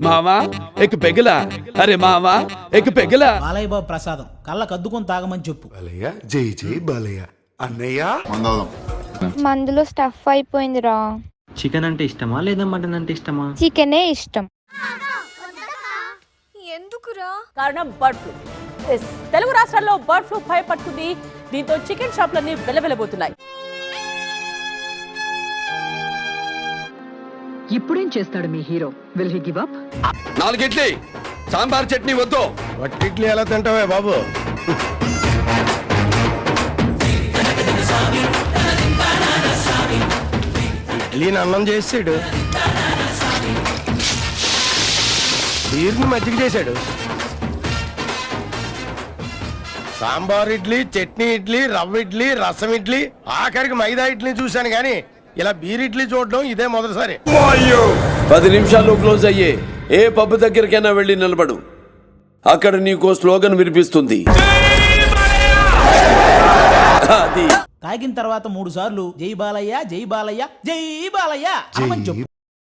మావా ఎక్ పెగలా అరే మావా ఎక్ పెగలా బాలయ్య బాబు ప్రసాదం కళ్ళకు అద్దుకొని తాగమని చెప్పు. బాలయ్య జై జై బాలయ్య. అన్నయ్య మందులో స్టఫ్ అయిపోయిందిరా. చికెన్ అంటే ఇష్టమా లేదా మటన్ అంటే ఇష్టమా? చికెనే ఇష్టం. ఎందుకురా? కారణం బర్డ్ ఫ్లూ. తెలుగు రాష్ట్రాల్లో బర్డ్ ఫ్లూ భయపడుతుంది. దీంతో చికెన్ షాప్లన్నీ వెలవెలబోతున్నాయి. ఇప్పుడేం చేస్తాడు మీ hero? Will he give up? 4 idli sambar chutney వద్దు. వట్టిడ్లీ ఎలా తింటావే బాబు? ఇడ్లీని అన్నం చేసాడు, బీర్ని మజ్జిగ చేశాడు. సాంబార్ ఇడ్లీ, చట్నీ ఇడ్లీ, రవ్వ ఇడ్లీ, రసం ఇడ్లీ, ఆఖరికి మైదా ఇడ్లీ చూశాను కానీ ఇలా బీర్ ఇడ్లీ చూడడం ఇదే మొదటిసారి. 10 నిమిషాల్లో క్లోజ్ అయ్యే ఏ పబ్ దగ్గరికైనా వెళ్ళి నిలబడు. అక్కడ నీకో స్లోగన్ వినిపిస్తుంది. అది తాగిన తర్వాత 3 సార్లు జై బాలయ్య జై బాలయ్య జై బాలయ్య అనమని చెప్పు.